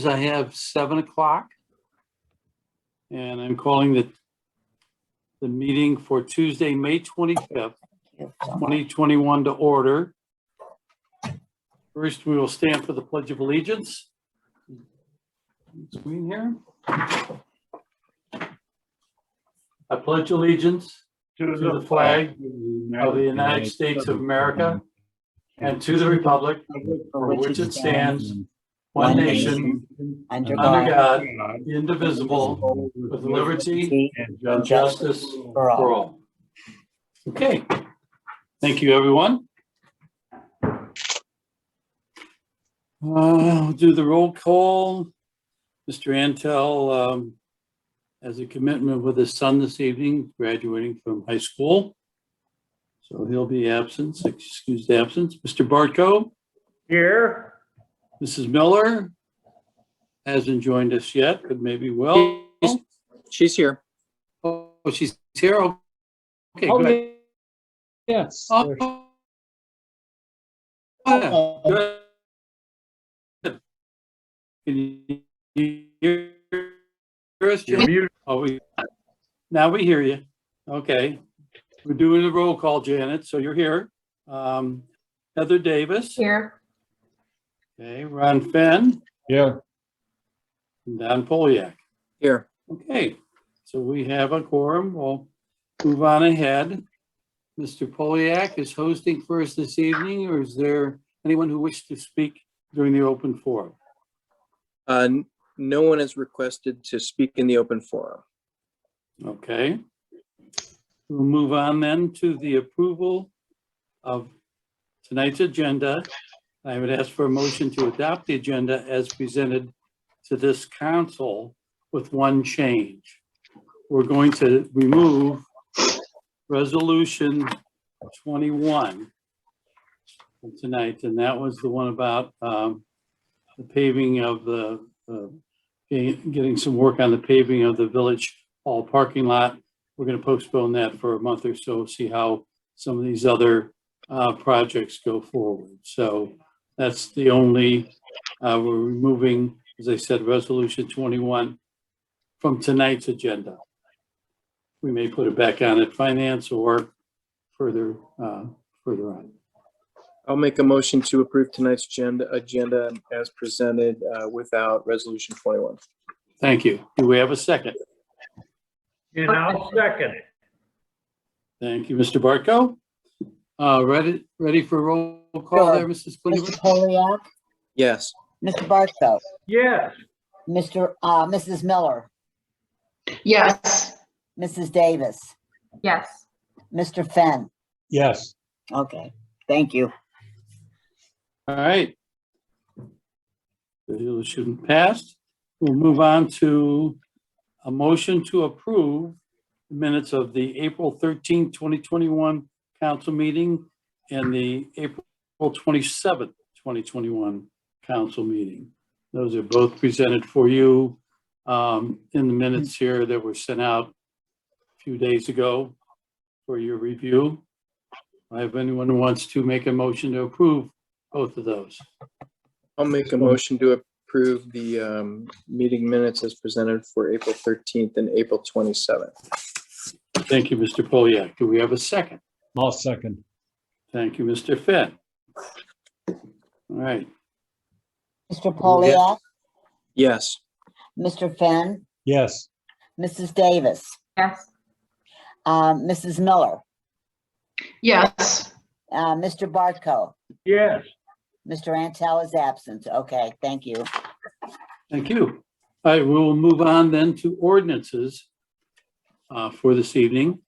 is I have 7 o'clock. And I'm calling the meeting for Tuesday, May 25th, 2021 to order. First, we will stand for the Pledge of Allegiance. Screen here. I pledge allegiance to the flag of the United States of America and to the republic for which it stands, one nation, under God, indivisible, with liberty and justice for all. Okay. Thank you, everyone. I'll do the roll call. Mr. Antel has a commitment with his son this evening, graduating from high school. So he'll be absent, excused absence. Mr. Bartko? Here. Mrs. Miller hasn't joined us yet, but maybe will. She's here. Oh, she's here? Okay, Oh, good. yes. Oh, yeah, good. Can you hear us, You're Jim? muted. Oh, now we hear you. Okay. We're doing the roll call, Janet, so you're here. Heather Davis. Here. Okay, Ron Fenn. Yeah. And Don Poliak. Here. Okay, so we have a quorum. We'll move on ahead. Mr. Poliak is hosting for us this evening, or is there anyone who wishes to speak during the open forum? No one has requested to speak in the open forum. Okay. We'll move on then to the approval of tonight's agenda. I would ask for a motion to adopt the agenda as presented to this council with one change. We're going to remove resolution 21 from tonight, and that was the one about the paving of getting some work on the paving of the Village Hall parking lot. We're going to postpone that for a month or so, see how some of these other projects go forward. So that's the only, we're removing, as I said, resolution 21 from tonight's agenda. We may put it back on at finance or further on. I'll make a motion to approve tonight's agenda as presented without resolution 21. Thank you. Do we have a second? And I'll second it. Thank you, Mr. Bartko. Ready for roll call Sure. there, Mrs. Cleveland? Mr. Poliak, Yes. Mr. Bartko, Yes. Mrs. Miller, Yes. Mrs. Davis, Yes. Mr. Fenn. Yes. Okay, thank you. All right. The resolution passed. We'll move on to a motion to approve the minutes of the April 13, 2021 council meeting and the April 27th, 2021 council meeting. Those are both presented for you in the minutes here that were sent out a few days ago for your review. I have anyone who wants to make a motion to approve both of those. I'll make a motion to approve the meeting minutes as presented for April 13th and April 27th. Thank you, Mr. Poliak. Do we have a second? I'll second. Thank you, Mr. Fenn. All right. Mr. Poliak, Yes. Mr. Fenn, Yes. Mrs. Davis, Yes. Mrs. Miller, Yes. Mr. Bartko, Yes. Mr. Antel is absent. Okay, thank you. Thank you. All right, we'll move on then to ordinances for this evening.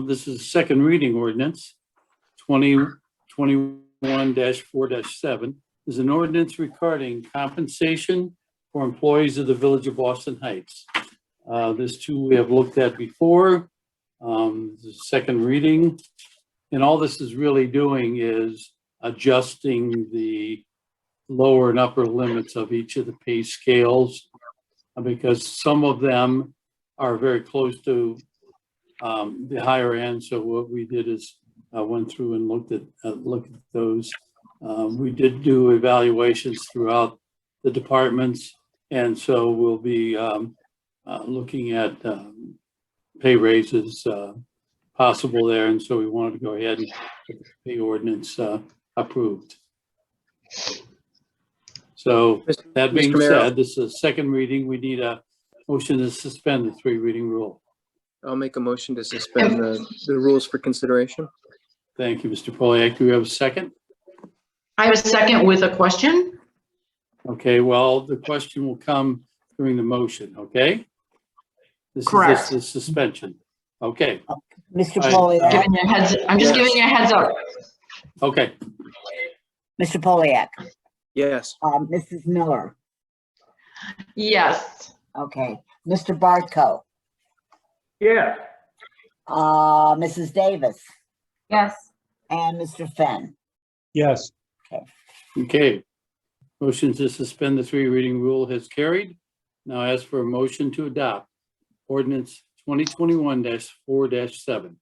This is a second reading ordinance, 2021-4-7. Is an ordinance regarding compensation for employees of the Village of Boston Heights. This too we have looked at before. The second reading. And all this is really doing is adjusting the lower and upper limits of each of the pay scales, because some of them are very close to the higher end. So what we did is went through and looked at those. We did do evaluations throughout the departments. And so we'll be looking at pay raises possible there. And so we wanted to go ahead and get the pay ordinance approved. So that being Mr. Mayor. said, this is a second reading. We need a motion to suspend the 3 reading rule. I'll make a motion to suspend the rules for consideration. Thank you, Mr. Poliak. Do we have a second? I have a second with a question. Okay, well, the question will come during the motion, okay? This is Correct. just the suspension. Okay, Mr. Aye. Poliak, Giving you a heads, I'm just giving you a heads up. okay. Mr. Poliak, Yes. Mrs. Miller, Yes. okay, Mr. Bartko, Yes. Mrs. Davis, Yes. and Mr. Fenn. Yes. Okay. Motion to suspend the 3 reading rule has carried. Now ask for a motion to adopt ordinance 2021-4-7.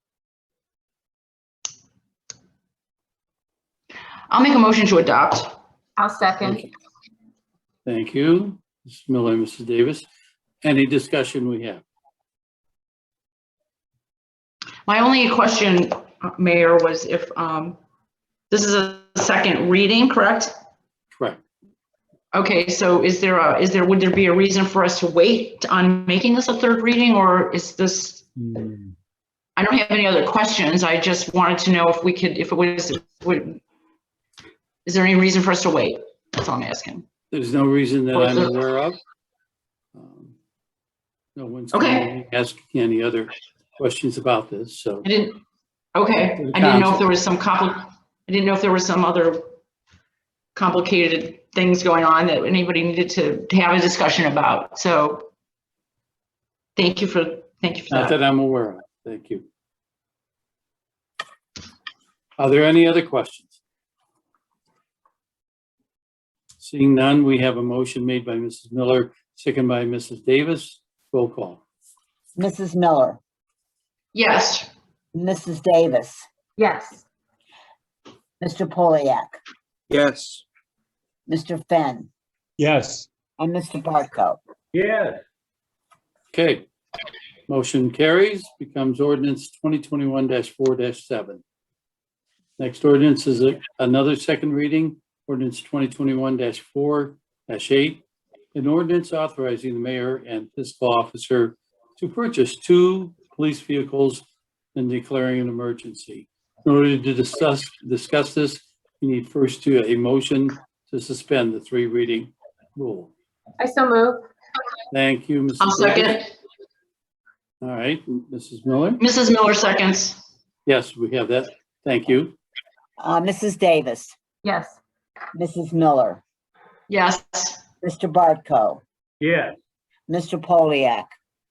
I'll make a motion to adopt. I'll second. Thank you, Mrs. Miller and Mrs. Davis. Any discussion we have? My only question, Mayor, was if this is a second reading, correct? Correct. Okay, so would there be a reason for us to wait on making this a third reading, or is this, I don't have any other questions. I just wanted to know if we could, is there any reason for us to wait? That's all I'm asking. There's no reason that Or I'm is there- aware of. No one's Okay. going to ask any other questions about this, so. I didn't know if there was some I didn't know if there was some other complicated things going on that anybody needed to have a discussion about. So thank you for Not that. that I'm aware of. Thank you. Are there any other questions? Seeing none, we have a motion made by Mrs. Miller, second by Mrs. Davis. Roll call. Mrs. Miller, Yes. Mrs. Davis, Yes. Mr. Poliak, Yes. Mr. Fenn, Yes. and Mr. Bartko. Yes. Okay. Motion carries, becomes ordinance 2021-4-7. Next ordinance is another second reading, ordinance 2021-4-8. An ordinance authorizing the mayor and fiscal officer to purchase 2 police vehicles and declaring an emergency. In order to discuss this, you need first a motion to suspend the 3 reading rule. I so move. Thank you, Mrs. I'll Davis. second. All right, Mrs. Miller? Mrs. Miller seconds. Yes, we have that. Thank you. Mrs. Davis, Yes. Mrs. Miller, Yes. Mr. Bartko, Yes. Mr. Poliak,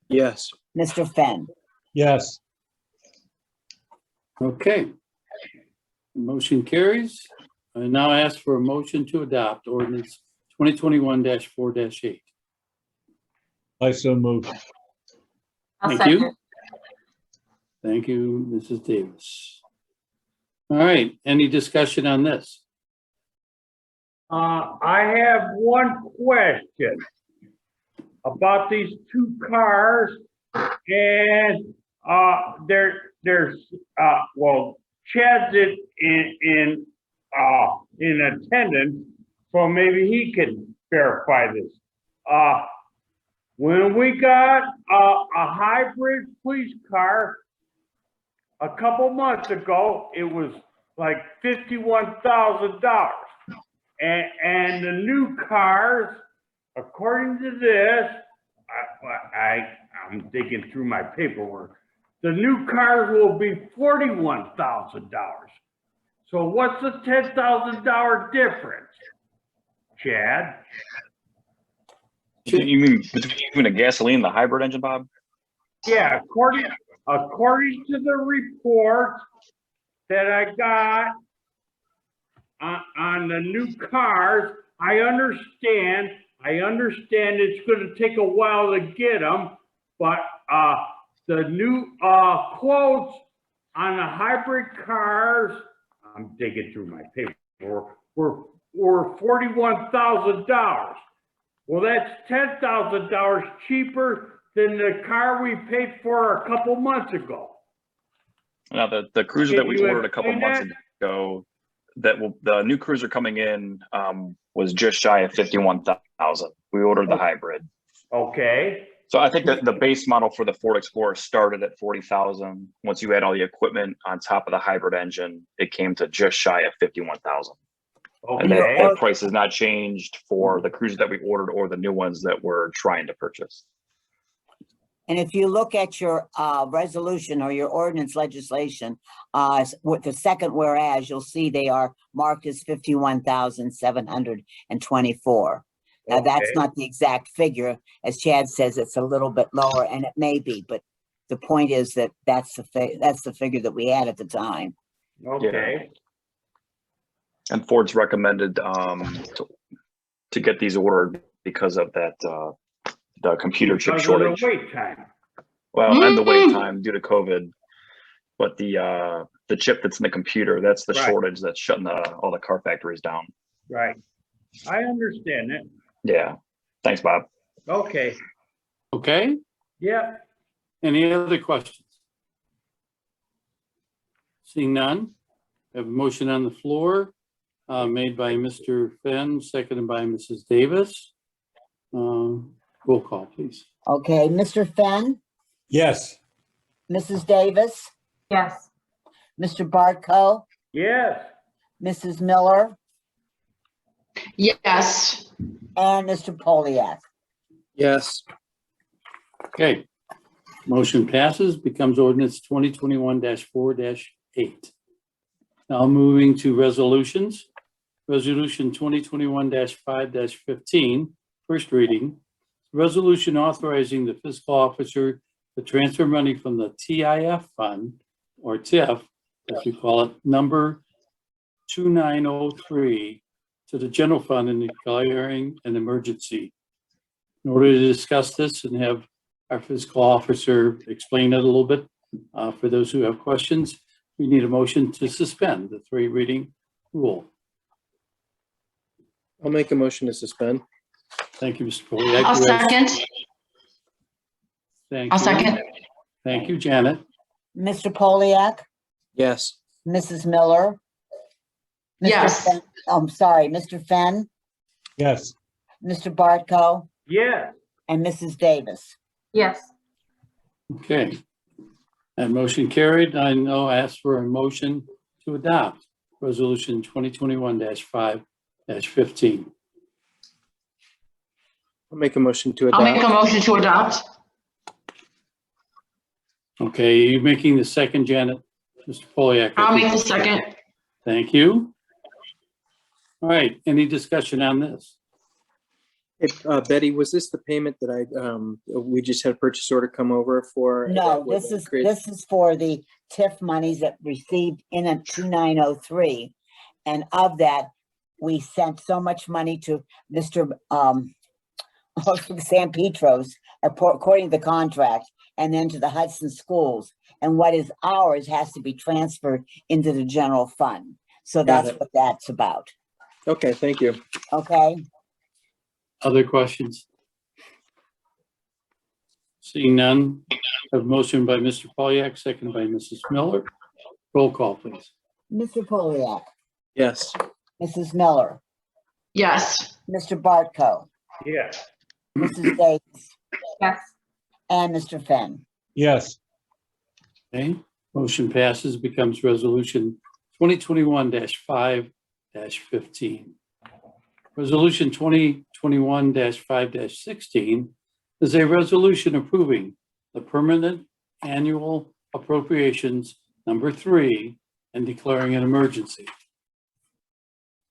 Yes. Mr. Fenn. Yes. Okay. Motion carries. I now ask for a motion to adopt ordinance 2021-4-8. I so move. I'll Thank you. second. Thank you, Mrs. Davis. All right, any discussion on this? I have one question about these 2 cars, and well, Chad's in attendance, so maybe he can verify this. When we got a hybrid police car a couple months ago, it was like $51,000. And the new cars, according to this, I'm digging through my paperwork. The new cars will be $41,000. So what's the $10,000 difference, Chad? You mean between a gasoline and the hybrid engine, Bob? Yeah, according to the report that I got on the new cars, I understand it's gonna take a while to get them, but the new quotes on the hybrid cars, I'm digging through my paperwork, were $41,000. Well, that's $10,000 cheaper than the car we paid for a couple months ago. Now, the cruiser that we Can you ordered a couple explain months ago, the new cruiser coming in, was just shy of 51,000. We ordered the hybrid. Okay, So I think that the base model for the Ford Explorer started at 40,000. Once you add all the equipment on top of the hybrid engine, it came to just shy of 51,000. And okay. that price has not changed for the cruisers that we ordered or the new ones that we're trying to purchase. And if you look at your resolution or your ordinance legislation, with the second whereas, you'll see they are marked as 51,724. Now, that's Okay. not the exact figure. As Chad says, it's a little bit lower, and it may be, but the point is that that's the figure that we had at the time. Okay, And Ford's recommended to get these ordered because of that the computer chip because of the shortage. wait time. Well, and the wait time due to COVID. But the chip that's in the computer, that's the Right. shortage that's shutting all the car factories down. Right. I understand it. Yeah. Thanks, Bob. Okay, Okay, yeah, any other questions? Seeing none, I have a motion on the floor, made by Mr. Fenn, seconded by Mrs. Davis. Roll call, please. Okay, Mr. Fenn, Yes. Mrs. Davis, Yes. Mr. Bartko, yes, Mrs. Miller, Yes. and Mr. Poliak. Yes. Okay. Motion passes, becomes ordinance 2021-4-8. Now moving to resolutions. Resolution 2021-5-15, first reading. Resolution authorizing the fiscal officer to transfer money from the TIF fund, or TIF, as we call it, number 2903, to the general fund and declaring an emergency. In order to discuss this and have our fiscal officer explain it a little bit, for those who have questions, we need a motion to suspend the three reading rule. I'll make a motion to suspend. Thank you, Mr. Poliak. I'll second. Thank I'll you. second. Thank you, Janet. Mr. Poliak, Yes. Mrs. Miller. Mr. Yes. Fenn- I'm sorry, Mr. Fenn, Yes. Mr. Bartko, yes, and Mrs. Davis. Yes. Okay. That motion carried. I now ask for a motion to adopt resolution 2021-5-15. I'll make a motion to I'll make a adopt. motion to adopt. Okay, you making the second, Janet? Mr. Poliak. I I'll think. make the second. Thank you. All right, any discussion on this? Hey, Betty, was this the payment that we just had a purchase order come over for? No, this is for the TIF monies that received in a 2903. And of that, we sent so much money to Mr. San Petros, according to the contract, and then to the Hudson schools. And what is ours has to be transferred into the general fund. So Got it. that's what that's about. Okay, thank you. Okay, Other questions? Seeing none, a motion by Mr. Poliak, second by Mrs. Miller. Roll call, please. Mr. Poliak, Yes. Mrs. Miller, Yes. Mr. Bartko, yes, Mrs. Davis, Yes. and Mr. Fenn. Yes. Okay, motion passes, becomes resolution 2021-5-15. Resolution 2021-5-16 is a resolution approving the permanent annual appropriations number 3 and declaring an emergency.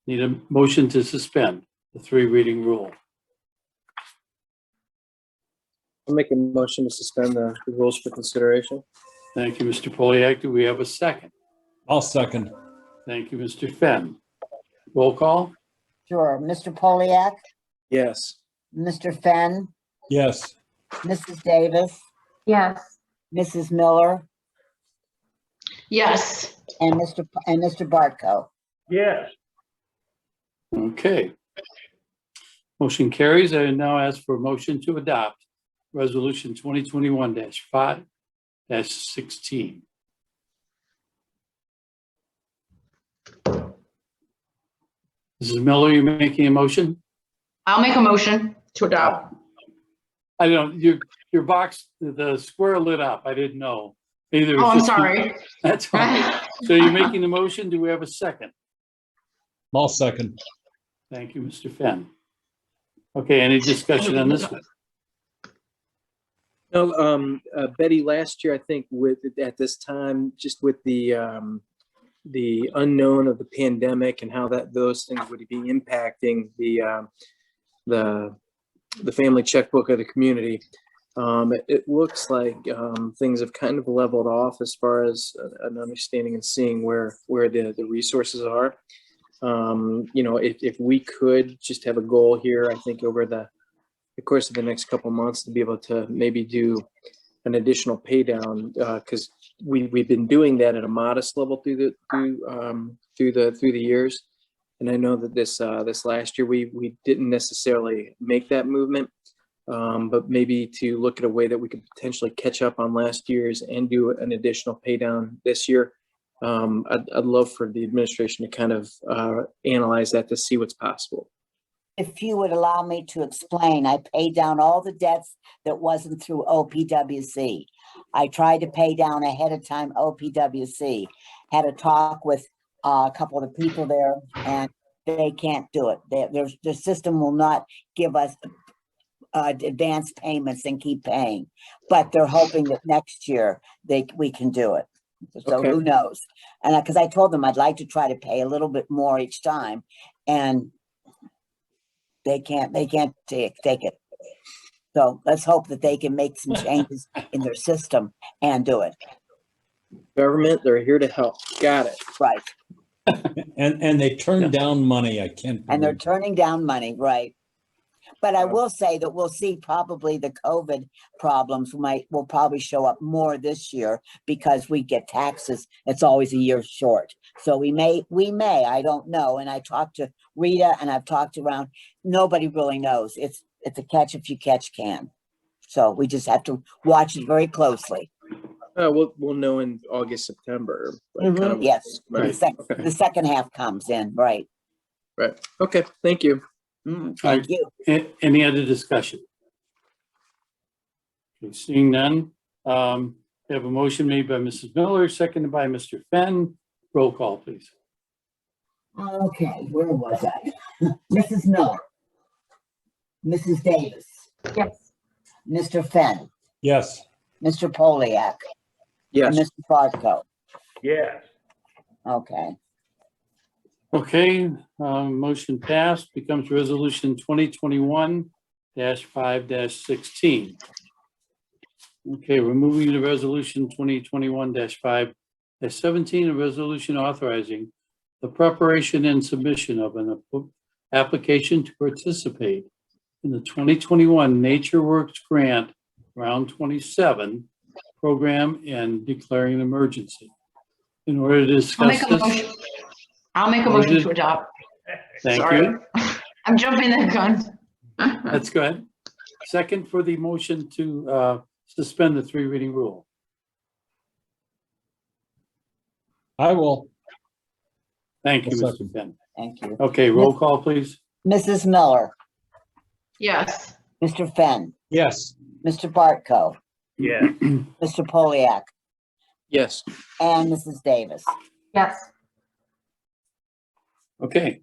Need a motion to suspend the 3 reading rule. I'll make a motion to suspend the rules for consideration. Thank you, Mr. Poliak. Do we have a second? I'll second. Thank you, Mr. Fenn. Roll call? Sure, Mr. Poliak, Yes. Mr. Fenn, Yes. Mrs. Davis, Yes. Mrs. Miller, Yes. and Mr. Bartko. yes, Okay. Motion carries. I now ask for a motion to adopt Resolution 2021-5-16. Mrs. Miller, you're making a motion? I'll make a motion to adopt. I don't, your box, the square lit up. I didn't know. Maybe it was Oh, I'm just- sorry. That's fine. So you're making the motion. Do we have a second? I'll second. Thank you, Mr. Fenn. Okay, any discussion on this one? No, Betty, last year, I think at this time, just with the unknown of the pandemic and how those things would be impacting the family checkbook of the community. It looks like things have kind of leveled off as far as an understanding and seeing where the resources are. If we could just have a goal here, I think over the course of the next couple months to be able to maybe do an additional pay down, because we've been doing that at a modest level through the years. And I know that this last year we didn't necessarily make that movement, but maybe to look at a way that we could potentially catch up on last year's and do an additional pay down this year. I'd love for the administration to kind of analyze that to see what's possible. If you would allow me to explain, I paid down all the debts that wasn't through OPWC. I tried to pay down ahead of time OPWC, had a talk with a couple of the people there, and they can't do it. The system will not give us advance payments and keep paying, but they're hoping that next year we can do it. So Okay. who knows? And because I told them I'd like to try to pay a little bit more each time, and they can't take it. So let's hope that they can make some changes in their system and do it. Government, they're here to help. Got it. Right. And they turned down money. I can't. And they're believe it. turning down money, right? But I will say that we'll see probably the COVID problems will probably show up more this year because we get taxes. It's always a year short. So we may, I don't know. And I talked to Rita and I've talked around, nobody really knows. It's a catch if you catch can. So we just have to watch it very closely. We'll know in August, September. like, kind of- Yes, Right. the second half comes in, right? Right. Okay. Thank you. Thank you. Any other discussion? Okay, seeing none, we have a motion made by Mrs. Miller, seconded by Mr. Fenn. Roll call, please. Okay, where was I? Mrs. Miller. Mrs. Davis. Yes. Mr. Fenn. Yes. Mr. Poliak. Yes. And Mr. Bartko. Yes. Okay. Okay, motion passed, becomes resolution 2021-5-16. Okay, we're moving to resolution 2021-5-17, a resolution authorizing the preparation and submission of an application to participate in the 2021 NatureWorks Grant Round 27 program and declaring an emergency. In order to discuss this. I'll make a motion to adopt. Thank Sorry. you. I'm jumping the gun. That's good. Second for the motion to suspend the 3 reading rule. I will. Thank you, I'll Mr. second. Fenn. Thank you. Okay, roll call, please. Mrs. Miller. Yes. Mr. Fenn. Yes. Mr. Bartko. Yes. Mr. Poliak. Yes. And Mrs. Davis. Yes. Okay.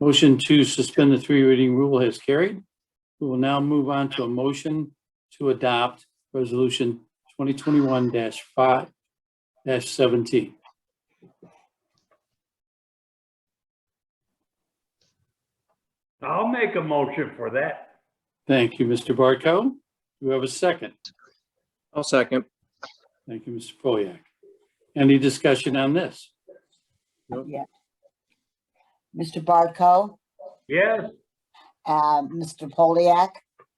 Motion to suspend the 3 reading rule has carried. We will now move on to a motion to adopt resolution 2021-5-17. I'll make a motion for that. Thank you, Mr. Bartko. Do we have a second? I'll second. Thank you, Mr. Poliak. Any discussion on this? Yeah. Mr. Bartko. Yes. Mr. Poliak.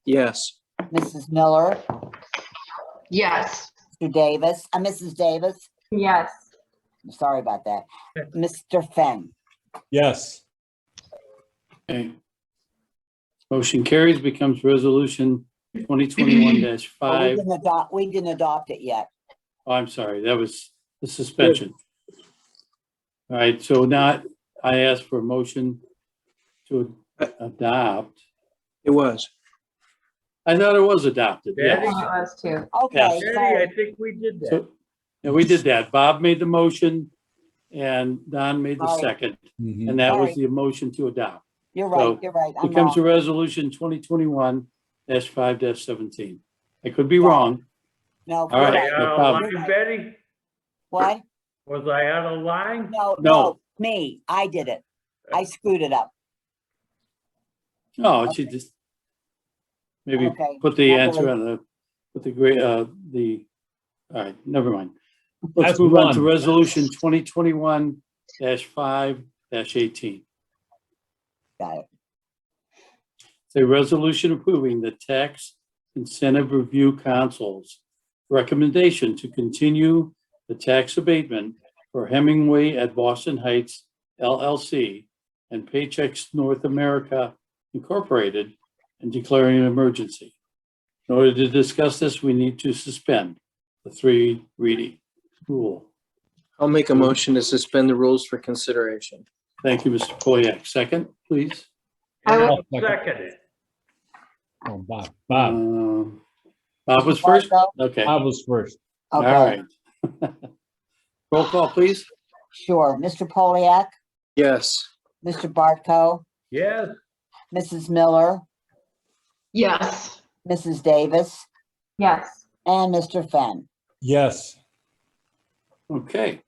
Yes. Mrs. Miller. Yes. Mr. Davis. Mrs. Davis. Yes. Sorry about that. Mr. Fenn. Yes. Okay. Motion carries, becomes resolution 2021-5. We didn't adopt it yet. Oh, I'm sorry, that was the suspension. All right, so now I ask for a motion to adopt. It was. I thought it was adopted, Betty? yes. It was too. Okay, Yes. Betty, sorry. I think we did that. So, yeah, we did that. Bob made the motion and Don made the Sorry. second, Mhm. and that was Sorry. the motion to adopt. You're So, right, you're right. I'm Becomes a wrong. resolution 2021-5-17. I could be wrong. No, All right. you're Was I no out of problem. line, Betty? What? Was I out of line? No, No. no, me, I did it. I screwed it up. No, it should just maybe Okay. put the I answer believe- on all right, never mind. Let's That's move on to one. resolution 2021-5-18. Got it. It's a resolution approving the Tax Incentive Review Council's recommendation to continue the tax abatement for Hemingway at Boston Heights LLC and Paychex North America Incorporated and declaring an emergency. In order to discuss this, we need to suspend the 3 reading rule. I'll make a motion to suspend the rules for consideration. Thank you, Mr. Poyak. Second, please. I And will- I'll second it. Oh, Bob, Bob was first? Barco? Okay, Bob was first. all Okay, right. Roll call, please. sure. Mr. Poliak, Yes. Mr. Bartko, Yes, Mrs. Miller, Yes. Mrs. Davis, Yes. and Mr. Fenn. Yes. Okay.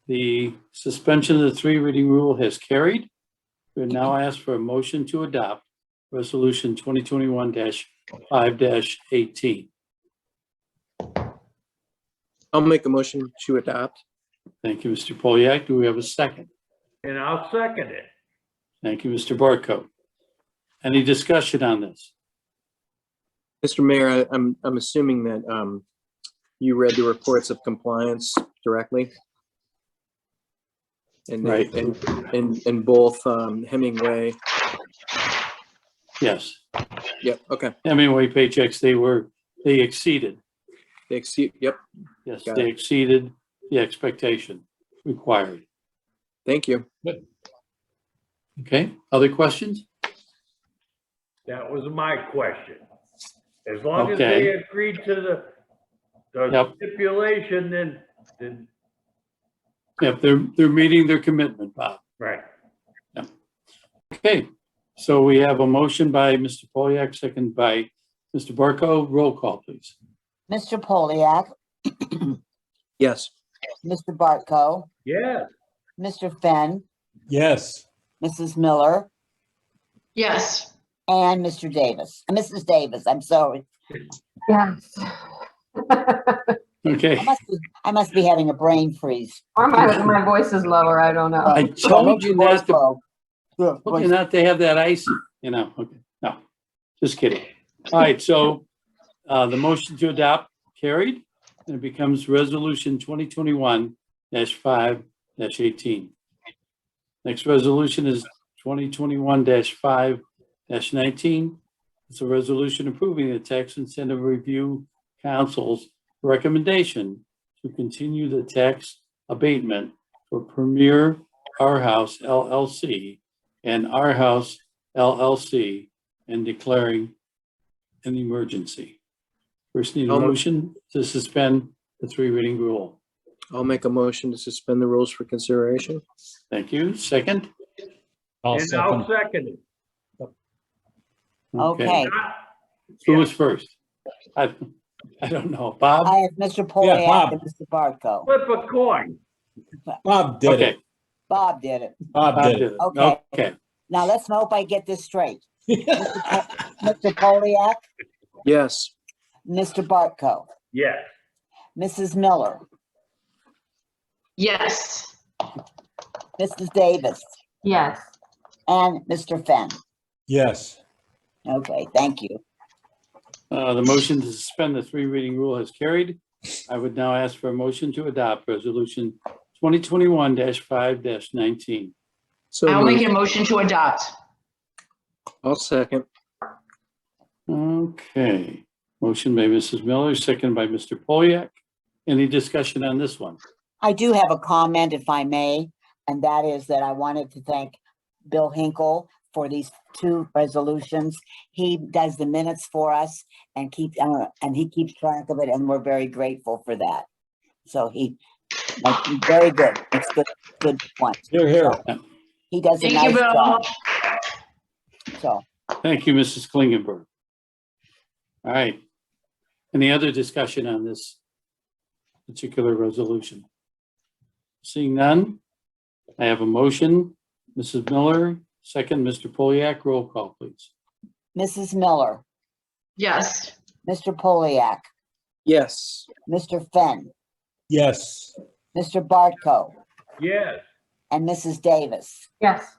The suspension of the 3 reading rule has carried. We now ask for a motion to adopt resolution 2021-5-18. I'll make a motion to adopt. Thank you, Mr. Poliak. Do we have a second? and I'll second it. Thank you, Mr. Barco. Any discussion on this? Mr. Mayor, I'm assuming that you read the reports of compliance directly? And Right. in both Hemingway. Yes. Yep, okay. Hemingway paychecks, they exceeded. Yep, Yes, Got they it. exceeded the expectation required. thank you. Okay, other questions? That was my question. As long as they agreed to the Yep. stipulation, then, Yep, they're meeting their commitment, Bob. right. Okay, so we have a motion by Mr. Poliak, second by Mr. Barco. Roll call, please. Mr. Poliak, Yes, Mr. Bartko, Yes, Mr. Fenn, Yes. Mrs. Miller, Yes. and Mr. Davis. Mrs. Davis, I'm sorry. Yes. Okay, I must be having a brain freeze. Or my voice is lower, I don't know. I told you not to, Yeah, told you not to have that ice, okay, no, just kidding. All right, so the motion to adopt carried, and it becomes resolution 2021-5-18. Next resolution is 2021-5-19. It's a resolution approving the Tax Incentive Review Council's recommendation to continue the tax abatement for Premier Our House LLC and Our House LLC and declaring an emergency. First need a motion to suspend the 3 reading rule. I'll make a motion to suspend the rules for consideration. Thank you. Second? I'll and I'll second. second it. Okay, Who was first? I don't know. Bob? I have Mr. Poliak Bob. and Mr. Bartko. Flip a coin. Bob did Okay. it. Bob did it. Bob Bob did did it. it. Okay. Okay. Now let's hope I get this straight. Mr. Poliak, Yes, Mr. Bartko, Yes, Mrs. Miller, Yes. Mrs. Davis, Yes. and Mr. Fenn. Yes. Okay, thank you. The motion to suspend the 3 reading rule has carried. I would now ask for a motion to adopt resolution 2021-5-19. so I'll make moved. a motion to adopt. I'll second. Okay, motion by Mrs. Miller, second by Mr. Polyak. Any discussion on this one? I do have a comment, if I may, and that is that I wanted to thank Bill Hinkle for these two resolutions. He does the minutes for us and he keeps track of it, and we're very grateful for that. So like, very good. It's good point. Here, here. He does a Thank nice you, Bill. job. So, Thank you, Mrs. Klingenberg. All right. Any other discussion on this particular resolution? Seeing none, I have a motion. Mrs. Miller, second, Mr. Polyak, roll call, please. Mrs. Miller, Yes. Mr. Polyak, Yes. Mr. Fenn, Yes. Mr. Bartko, Yes. and Mrs. Davis. Yes.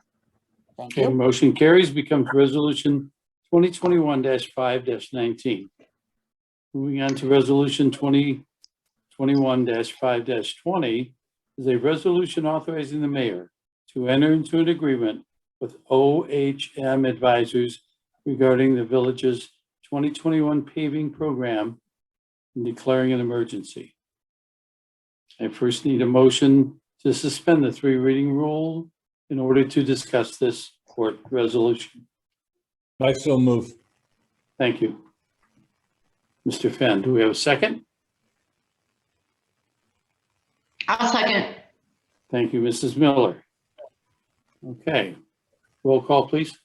Thank Okay, you. motion carries, becomes resolution 2021-5-19. Moving on to resolution 2021-5-20 is a resolution authorizing the mayor to enter into an agreement with OHM Advisors regarding the village's 2021 paving program and declaring an emergency. I first need a motion to suspend the three reading rule in order to discuss this court resolution. I so move. Thank you. Mr. Fenn, do we have a second? I'll second. Thank you, Mrs. Miller. Okay, roll call, please.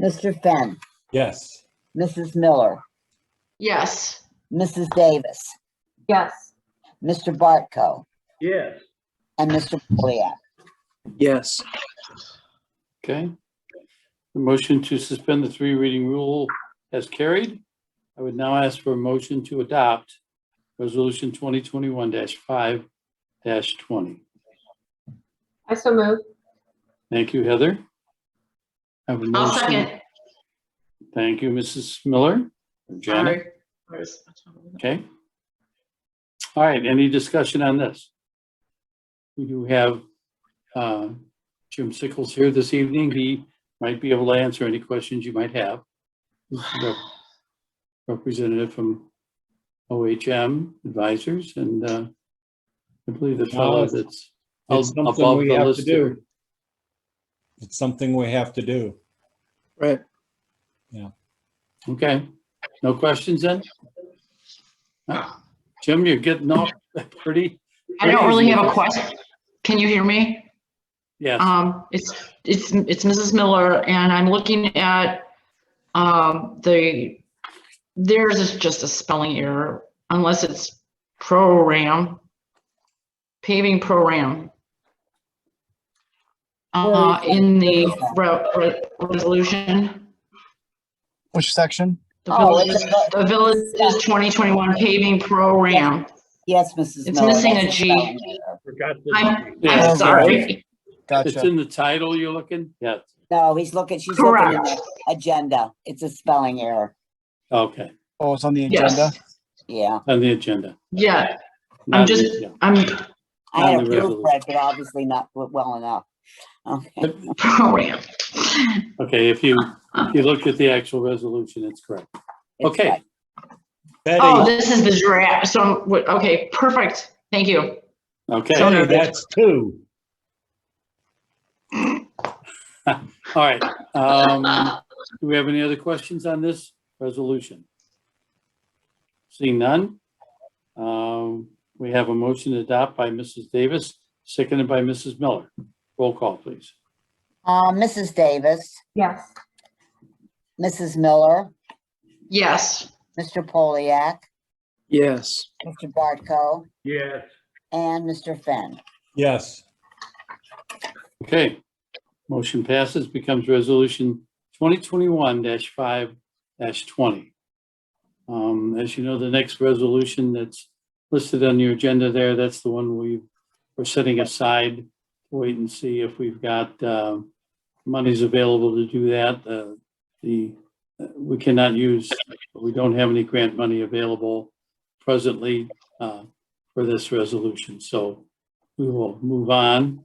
Mr. Fenn, Yes. Mrs. Miller, Yes. Mrs. Davis, Yes. Mr. Bartko, Yes. and Mr. Polyak. Yes. Okay. The motion to suspend the three reading rule has carried. I would now ask for a motion to adopt resolution 2021-5-20. I so move. Thank you, Heather. I have a I'll motion. second. Thank you, Mrs. Miller. Janet, okay. All right, any discussion on this? We do have Jim Sickles here this evening. He might be able to answer any questions you might have. He's the representative from OHM Advisors, and I believe the fellow Well, that's It's something above we the have list to here. do. It's something we have to do. Right. Okay, no questions then? Jim, you're getting off pretty. I don't really have a question. question. Can you hear me? Yes, It's Mrs. Miller, and I'm looking at there's just a spelling error unless it's program, paving program. In the resolution, Which section? Oh, it's the village's 2021 paving program. Yes, Mrs. It's Miller. missing that's a G. spelling error. Forgot I'm Yeah. sorry. it's Gotcha. in the title you're looking? Yes, No, she's looking at the Correct. agenda. It's a spelling error. okay, Oh, it's on the agenda? Yes. Yeah, on the agenda. Yeah, Not I'm the- just, yeah. I'm I had On a the proofread, but obviously not well enough. Okay. program. Okay, if you looked at the actual resolution, it's correct. It's Okay, right. Oh, Betty, this is the draft. So, okay, perfect. Thank you. okay, So all Betty, noted. that's two. right. Do we have any other questions on this resolution? Seeing none, we have a motion to adopt by Mrs. Davis, seconded by Mrs. Miller. Roll call, please. Mrs. Davis, Yes. Mrs. Miller, Yes. Mr. Polyak, Yes. Mr. Bartko, Yes. and Mr. Fenn. Yes. Okay, motion passes, becomes resolution 2021-5-20. As you know, the next resolution that's listed on your agenda there, that's the one we're setting aside. Wait and see if we've got monies available to do that. We cannot use, we don't have any grant money available presently for this resolution. So we will move on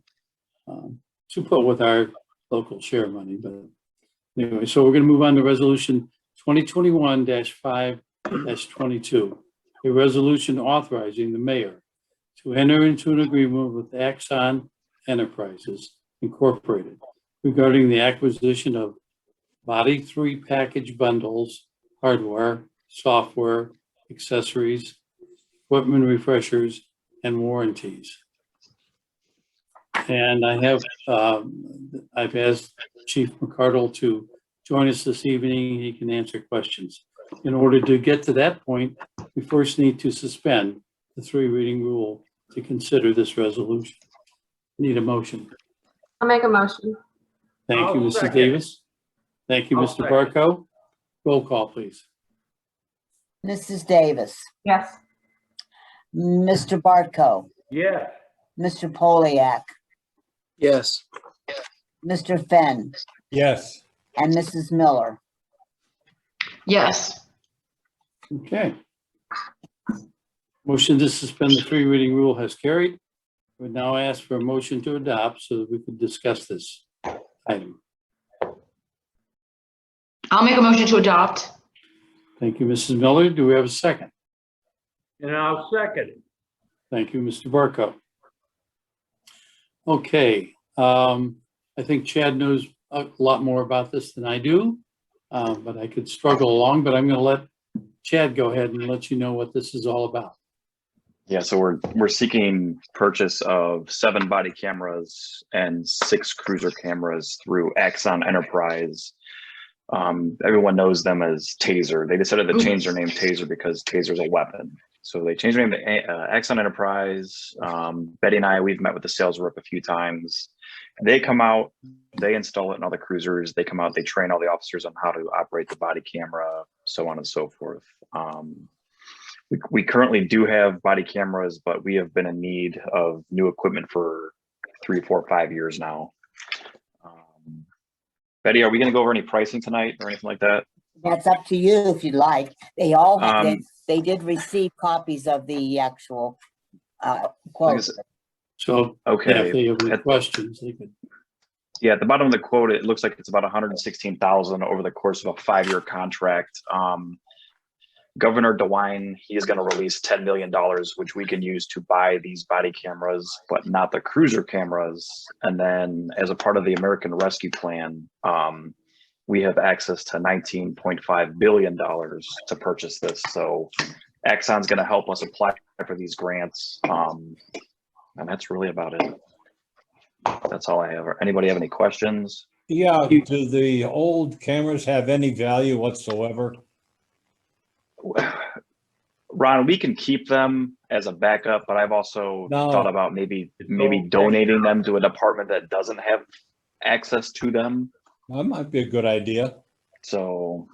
to put with our local share money, but Anyway, so we're gonna move on to resolution 2021-5-22. A resolution authorizing the mayor to enter into an agreement with Axon Enterprises Incorporated regarding the acquisition of Body 3 package bundles, hardware, software, accessories, equipment refreshers, and warranties. And I've asked Chief McCardle to join us this evening. He can answer questions. In order to get to that point, we first need to suspend the 3 reading rule to consider this resolution. Need a motion. I'll make a motion. Thank you, I'll Mrs. second. Davis. Thank you, I'll Mr. second. Barco. Roll call, please. Mrs. Davis, Yes. Mr. Bartko, Yes. Mr. Poliak, Yes. Mr. Fenn, Yes. and Mrs. Miller. Yes. Okay. Motion to suspend the 3 reading rule has carried. We now ask for a motion to adopt so that we can discuss this item. I'll make a motion to adopt. Thank you, Mrs. Miller. Do we have a second? And I'll second it. Thank you, Mr. Barco. Okay, I think Chad knows a lot more about this than I do, but I could struggle along, but I'm gonna let Chad go ahead and let you know what this is all about. Yeah, so we're seeking purchase of 7 body cameras and 6 cruiser cameras through Axon Enterprise. Everyone knows them as Taser. They decided to change their name Taser because Taser's a weapon. So they changed their name to Axon Enterprise. Betty and I, we've met with the sales rep a few times. They come out, they install it in all the cruisers. They come out, they train all the officers on how to operate the body camera, so on and so forth. We currently do have body cameras, but we have been in need of new equipment for 3, 4, 5 years now. Betty, are we going to go over any pricing tonight or anything like that? That's up to you if you'd like. They all have, Um, they did receive copies of the actual Like I quote. said- So yeah, if Okay. they have any questions, they could. Yeah, at the bottom of the quote, it looks like it's about 116,000 over the course of a 5-year contract. Governor DeWine, he is going to release $10 million, which we can use to buy these body cameras, but not the cruiser cameras. And then as a part of the American Rescue Plan, we have access to $19.5 billion to purchase this. So Axon's going to help us apply for these grants. And that's really about it. That's all I have. Anybody have any questions? Yeah, do the old cameras have any value whatsoever? Ron, we can keep them as a backup, but I've also No. thought about maybe donating them to a department that doesn't have access to them. That might be a good idea. So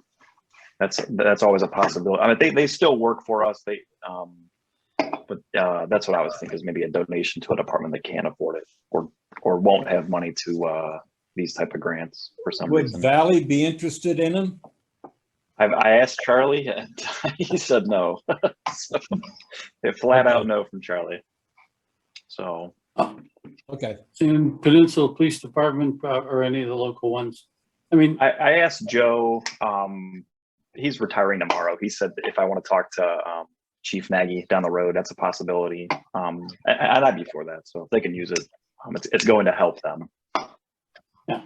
that's always a possibility. I mean, they still work for us. But that's what I was thinking, is maybe a donation to a department that can't afford it or won't have money to these type of grants for some Would reason. Valley be interested in them? I asked Charlie and he said no. So, a flat out no from Charlie. So Okay. In Peninsula Police Department or any of the local ones. I mean, I asked Joe, he's retiring tomorrow. He said that if I want to talk to Chief Nagy down the road, that's a possibility. And I'd be for that. So if they can use it, it's going to help them. yeah,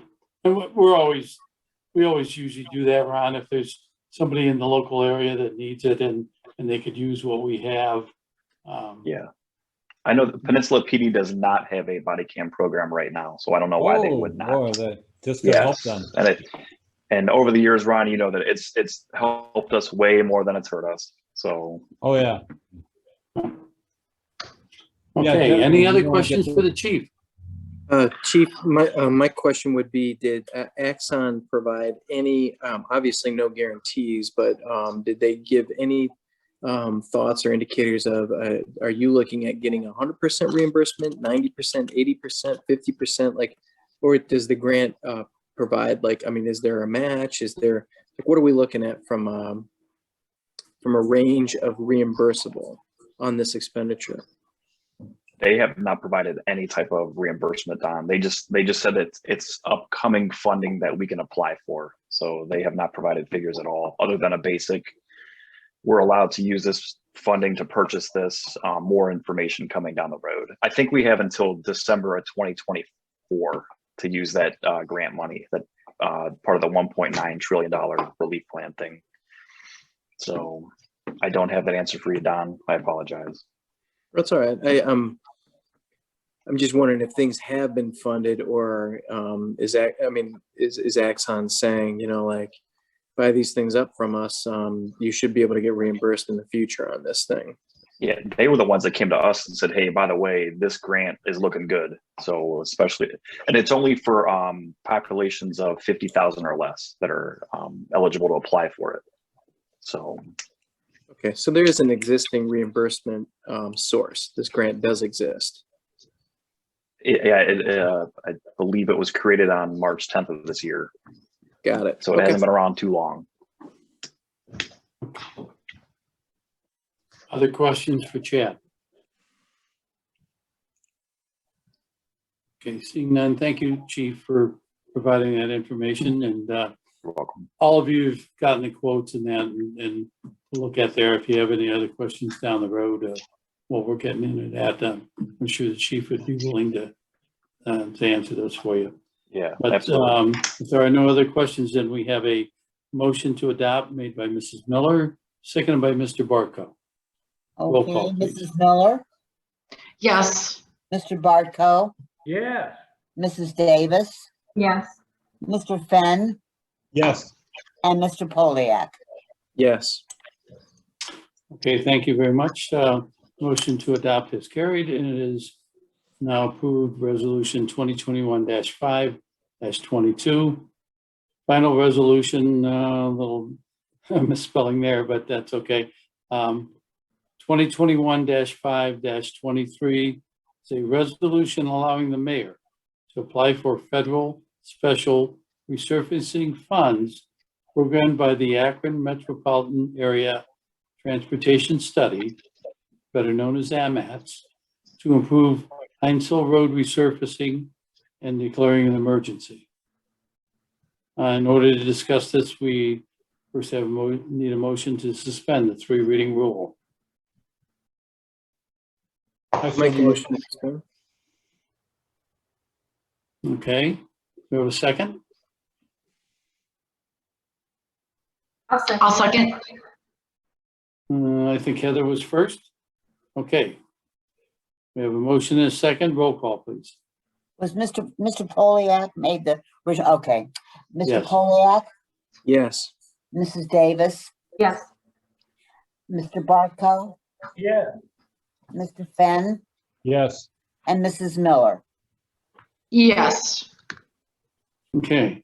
and we always usually do that, Ron, if there's somebody in the local area that needs it and they could use what we have. Yeah. I know the Peninsula PD does not have a body cam program right now, so I don't know why they would not. Boy, that just gonna help them. And over the years, Ron, you know that it's helped us way more than it's hurt us. So Oh, yeah. Okay, any definitely. other You wanna questions get for the chief? Chief, my question would be, did Axon provide any, obviously no guarantees, but did they give any thoughts or indicators of, are you looking at getting 100% reimbursement, 90%, 80%, 50%? Like, or does the grant provide, like, I mean, is there a match? Is there, like, what are we looking at from a range of reimbursable on this expenditure? They have not provided any type of reimbursement, Don. They just said that it's upcoming funding that we can apply for. So they have not provided figures at all, other than a basic, we're allowed to use this funding to purchase this, more information coming down the road. I think we have until December of 2024 to use that grant money, that part of the $1.9 trillion relief plan thing. So I don't have that answer for you, Don. I apologize. That's all right. I'm just wondering if things have been funded, or is Axon saying, you know, like, buy these things up from us, you should be able to get reimbursed in the future on this thing. Yeah, they were the ones that came to us and said, hey, by the way, this grant is looking good. So especially, and it's only for populations of 50,000 or less that are eligible to apply for it. So. Okay, so there is an existing reimbursement source. This grant does exist. I believe it was created on March 10th of this year. Got it. So it hasn't been around too long. Other questions for Chad? Okay, seeing none, thank you, Chief, for providing that information, and You're welcome. all of you have gotten the quotes and that, and look at there. If you have any other questions down the road, while we're getting into that, I'm sure the Chief would be willing to answer those for you. Yeah, But absolutely. if there are no other questions, then we have a motion to adopt made by Mrs. Miller, seconded by Mr. Barco. Roll Okay, call, please. Mrs. Miller, Yes. Mr. Bartko, Yes. Mrs. Davis, Yes. Mr. Fenn, Yes. and Mr. Poliak. Yes. Okay, thank you very much. Motion to adopt is carried, and it is now approved. Resolution 2021-5-22. Final resolution, a little misspelling there, but that's okay. 2021-5-23. It's a resolution allowing the mayor to apply for federal special resurfacing funds programmed by the Akron Metropolitan Area Transportation Study, better known as AMATS, to improve Heinz Hill Road resurfacing and declaring an emergency. In order to discuss this, we first need a motion to suspend the 3 reading rule. Make a motion to suspend. Okay, we have a second? I'll I'll second. I think Heather was first. Okay. We have a motion and a second. Roll call, please. Was Mr. Poliak made the, okay. Mr. Yes. Poliak, Yes. Mrs. Davis, Yes. Mr. Bartko, Yes. Mr. Fenn, Yes. and Mrs. Miller. Yes. Okay.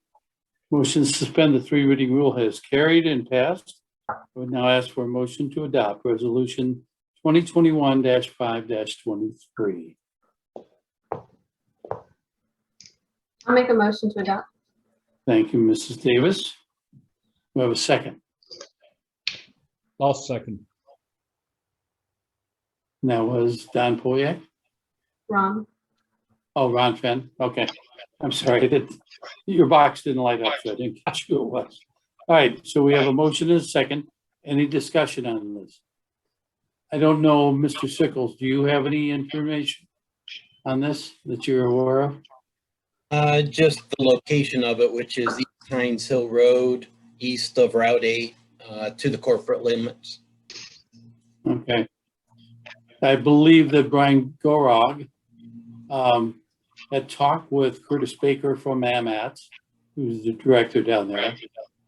Motion to suspend the 3 reading rule has carried and passed. I would now ask for a motion to adopt resolution 2021-5-23. I'll make a motion to adopt. Thank you, Mrs. Davis. We have a second. I'll second. And that was Don Poliak. Ron. Oh, Ron Fenn. Okay. I'm sorry. Your box didn't light up, so I didn't catch who it was. All right. So we have a motion and a second. Any discussion on this? I don't know, Mr. Sickles, do you have any information on this that you're aware of? Just the location of it, which is East Heinz Hill Road, east of Route 8, to the corporate limits. Okay. I believe that Brian Gorog had talked with Curtis Baker from AMATS, who's the director down there,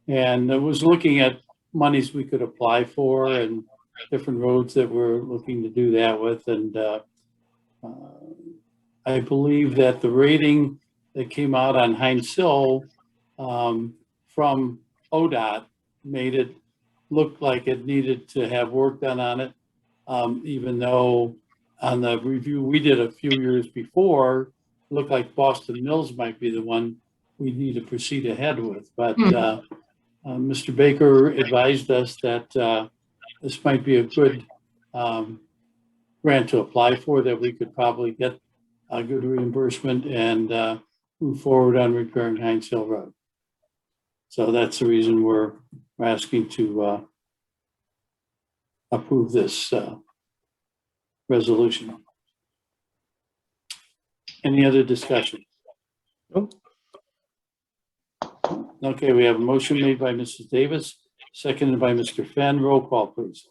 and was looking at monies we could apply for and different roads that we're looking to do that with. And I believe that the rating that came out on Heinz Hill from ODOT made it look like it needed to have work done on it, even though on the review we did a few years before, it looked like Boston Mills might be the one we need to proceed ahead with. But Mr. Baker advised us that this might be a good grant to apply for, that we could probably get a good reimbursement and move forward on repairing Heinz Hill Road. So that's the reason we're asking to approve this resolution. Any other discussion? Nope. Okay, we have a motion made by Mrs. Davis, seconded by Mr. Fenn. Roll call, please.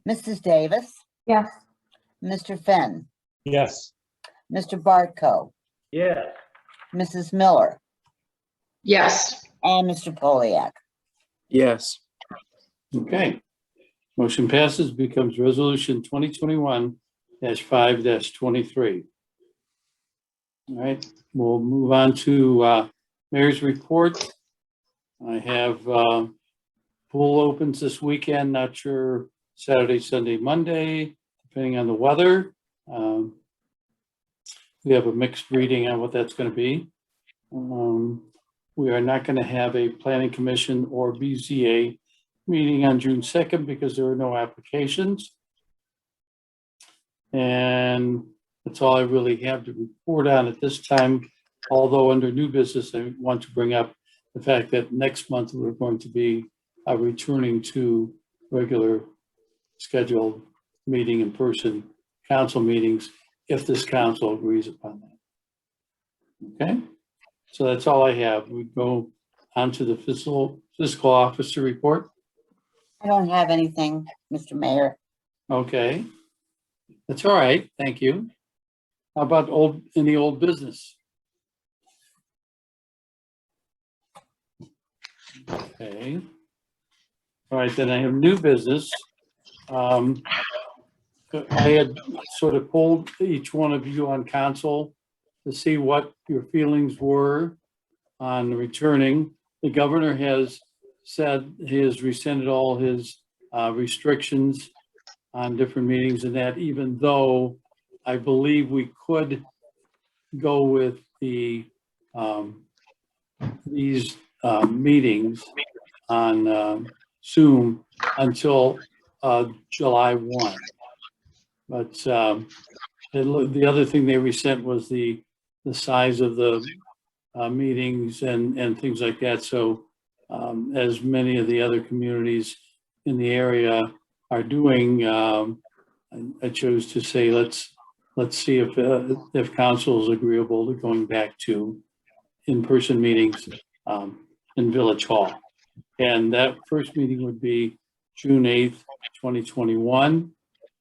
Mrs. Davis, Yes. Mr. Fenn, Yes. Mr. Bartko, Yes. Mrs. Miller, Yes. and Mr. Poliak. Yes. Okay. Motion passes, becomes resolution 2021-5-23. All right, we'll move on to mayor's report. I have pool opens this weekend, not sure Saturday, Sunday, Monday, depending on the weather. We have a mixed reading on what that's going to be. We are not going to have a planning commission or BZA meeting on June 2nd because there are no applications. And that's all I really have to report on at this time. Although under new business, I want to bring up the fact that next month we're going to be returning to regular scheduled meeting in person council meetings if this council agrees upon that. Okay, so that's all I have. We go on to the fiscal officer report. I don't have anything, Mr. Mayor. Okay, that's all right. Thank you. How about any old business? Okay. All right, then I have new business. I had sort of polled each one of you on council to see what your feelings were on returning. The governor has said he has rescinded all his restrictions on different meetings and that, even though I believe we could go with the these meetings on Zoom until July 1. But the other thing they resent was the size of the meetings and things like that. So as many of the other communities in the area are doing, I chose to say let's see if council is agreeable to going back to in-person meetings in Village Hall. And that first meeting would be June 8th, 2021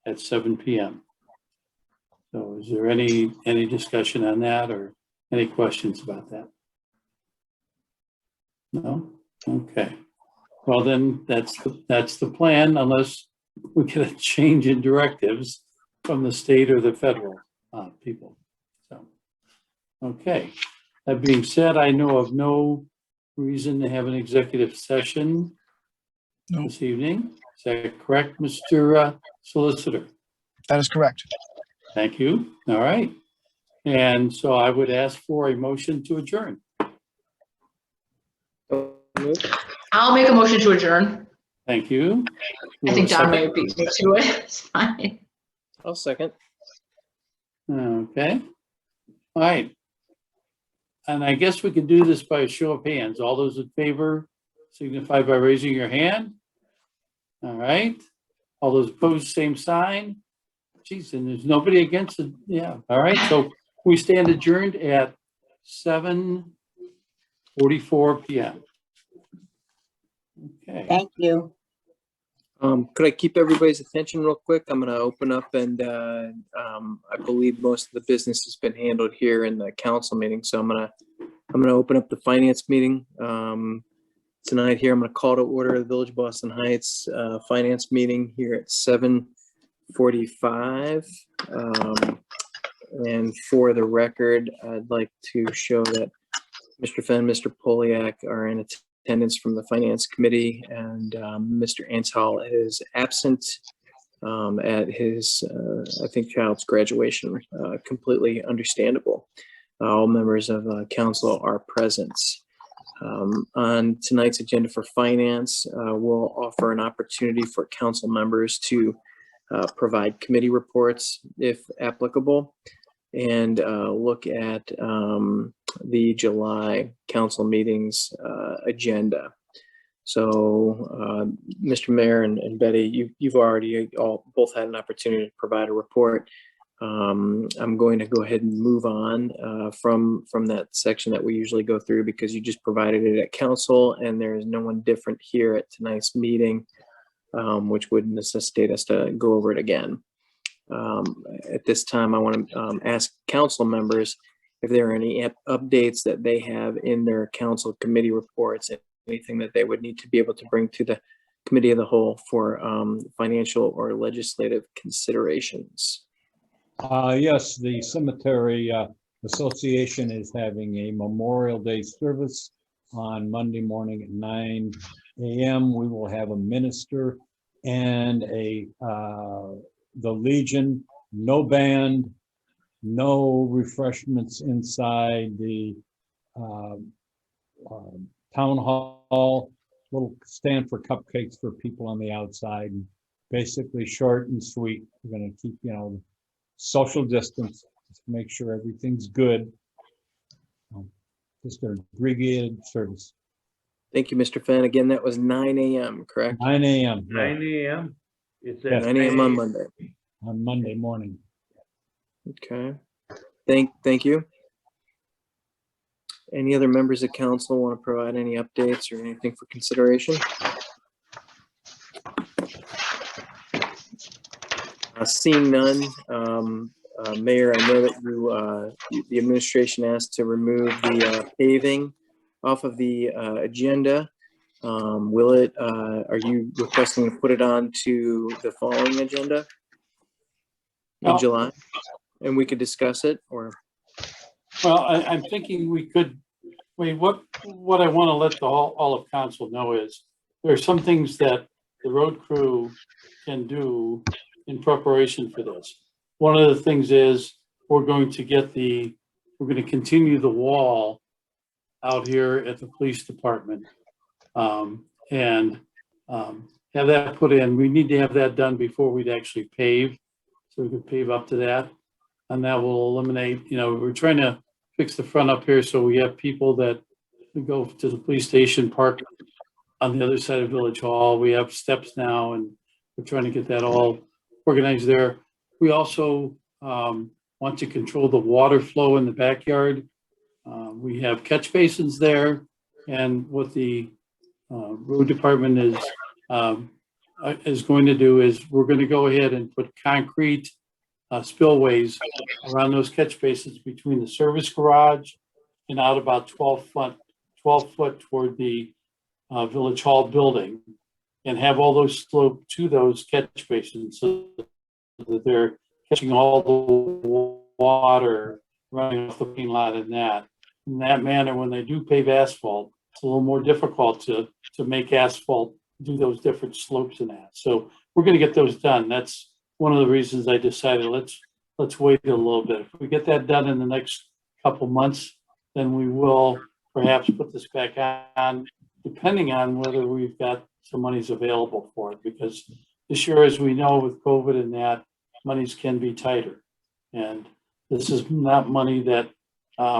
at 7 p.m. So is there any discussion on that or any questions about that? No? Okay. Well, then that's the plan, unless we get a change in directives from the state or the federal people. So, okay. That being said, I know of no reason to have an executive session this evening. Is that correct, Mr. Solicitor? That is correct. Thank you. All right. And so I would ask for a motion to adjourn. I'll make a motion to adjourn. Thank you. I think Don may beat me to it. It's fine. I'll second. Okay. All right. And I guess we could do this by a show of hands. All those in favor signify by raising your hand. All right. All those opposed, same sign. Geez, and there's nobody against it. Yeah. All right. So we stand adjourned at 7:44 p.m. Okay. Thank you. Could I keep everybody's attention real quick? I'm going to open up and I believe most of the business has been handled here in the council meeting. So I'm going to open up the finance meeting tonight here. I'm going to call to order the Village of Boston Heights finance meeting here at 7:45. And for the record, I'd like to show that Mr. Fenn, Mr. Poliak are in attendance from the Finance Committee, and Mr. Antal is absent at his, I think, child's graduation. Completely understandable. All members of council are present. On tonight's agenda for finance, we'll offer an opportunity for council members to provide committee reports if applicable, and look at the July council meetings agenda. So, Mr. Mayor and Betty, you've already all both had an opportunity to provide a report. I'm going to go ahead and move on from that section that we usually go through, because you just provided it at council and there is no one different here at tonight's meeting, which would necessitate us to go over it again. At this time, I want to ask council members if there are any updates that they have in their council committee reports, anything that they would need to be able to bring to the committee of the whole for financial or legislative considerations. Yes, the Cemetery Association is having a Memorial Day service on Monday morning at 9 a.m. We will have a minister and the Legion, no band, no refreshments inside the town hall, little stand for cupcakes for people on the outside, and basically short and sweet. We're going to keep, social distance, just to make sure everything's good. Just a abbreviated service. Thank you, Mr. Fenn. Again, that was 9 a.m., correct? 9 a.m. 9 a.m. It's Yes. 9 a.m. on Monday. On Monday morning. Okay. Thank you. Any other members of council want to provide any updates or anything for consideration? Seeing none, Mayor, I know that the administration asked to remove the paving off of the agenda. Will it? Are you requesting to put it on to the following agenda in No. July, and we could discuss it? Or Well, I'm thinking we could, what I want to let all of council know is there are some things that the road crew can do in preparation for this. One of the things is we're going to continue the wall out here at the police department and have that put in. We need to have that done before we'd actually pave, so we could pave up to that. And that will eliminate, we're trying to fix the front up here so we have people that go to the police station park on the other side of Village Hall. We have steps now and we're trying to get that all organized there. We also want to control the water flow in the backyard. We have catch basins there, and what the road department is going to do is we're going to go ahead and put concrete spillways around those catch basins between the service garage and out about 12 foot toward the Village Hall building, and have all those slope to those catch basins so that they're catching all the water running off the parking lot in that manner. When they do pave asphalt, it's a little more difficult to make asphalt do those different slopes in that. So we're going to get those done. That's one of the reasons I decided let's wait a little bit. If we get that done in the next couple months, then we will perhaps put this back on, depending on whether we've got some monies available for it. Because this year, as we know, with COVID and that, monies can be tighter. And this is not money that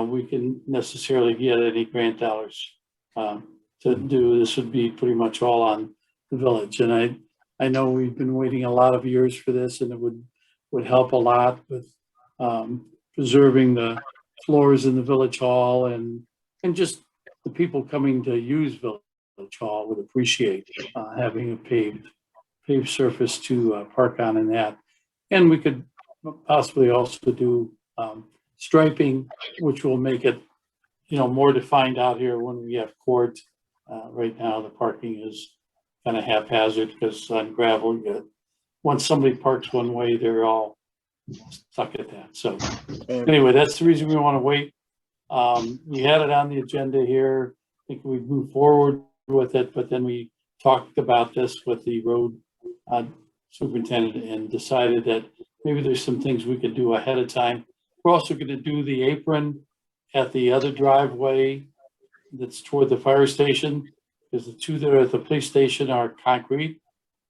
we can necessarily get any grant dollars to do. This would be pretty much all on the village. And I know we've been waiting a lot of years for this, and it would help a lot with preserving the floors in the Village Hall, and just the people coming to use Village Hall would appreciate having a paved surface to park on in that. And we could possibly also do striping, which will make it, more defined out here when we have court. Right now, the parking is kind of haphazard because on gravel, once somebody parks one way, they're all stuck at that. So anyway, that's the reason we want to wait. We had it on the agenda here. I think we'd move forward with it, but then we talked about this with the road superintendent and decided that maybe there's some things we could do ahead of time. We're also going to do the apron at the other driveway that's toward the fire station, because the two that are at the police station are concrete.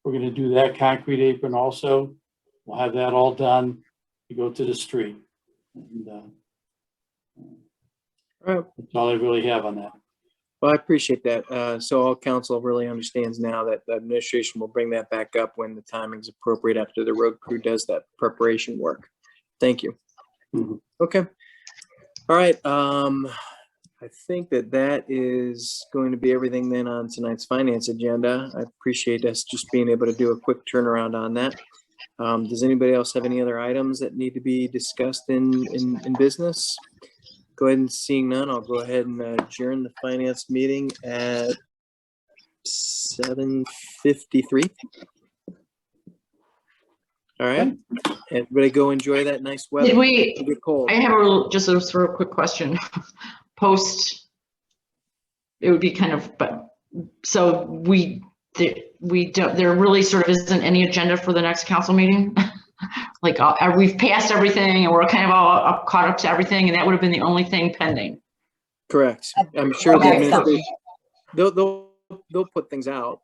We're going to do that concrete apron also. we'll have that all done to go to the street. And, All right. that's all I really have on that. Well, I appreciate that. So all council really understands now that the administration will bring that back up when the timing's appropriate after the road crew does that preparation work. Thank you. Mhm. Okay. All right. I think that is going to be everything then on tonight's finance agenda. I appreciate us just being able to do a quick turnaround on that. Does anybody else have any other items that need to be discussed in business? Go ahead and seeing none, I'll go ahead and adjourn the finance meeting at 7:53. All right, everybody go enjoy that nice weather. Did we, It'll get cold. I have just a sort of quick question. Post, it would be kind of, but, so there really sort of isn't any agenda for the next council meeting? Like, we've passed everything and we're kind of all caught up to everything, and that would have been the only thing pending. Correct. I'm sure the Okay, so- administration, they'll put things out.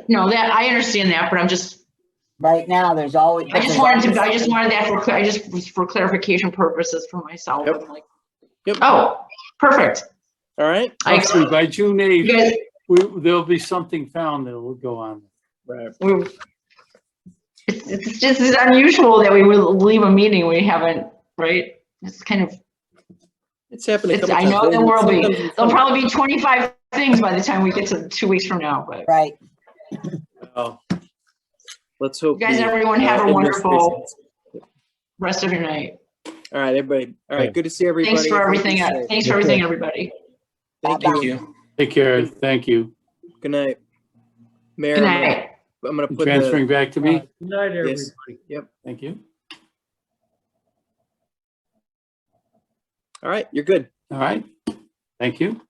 No, that, I understand that, but I'm just, Right now, there's always. I just wanted that for clarification purposes for myself. Yep. I'm like, Yep. oh, perfect. All right. Hopefully by June You 8th, guys, there'll be something found that will go on. Right. it's just unusual that we would leave a meeting we haven't, right? It's kind of, It's happening. I know there will be. There'll probably be 25 things by the time we get to 2 weeks from now, but Right. Let's hope. you guys, the, everyone have a wonderful administration- rest of your night. All right, everybody. All right, good to see everybody. Thanks for everything. Everybody safe. Thanks for everything, everybody. Thank you. Take care. Thank you. Good night. Mayor, Good night. I'm gonna put Transferring back to me. Good night, everybody. Yep. Thank you. All right, you're good. All right. Thank you.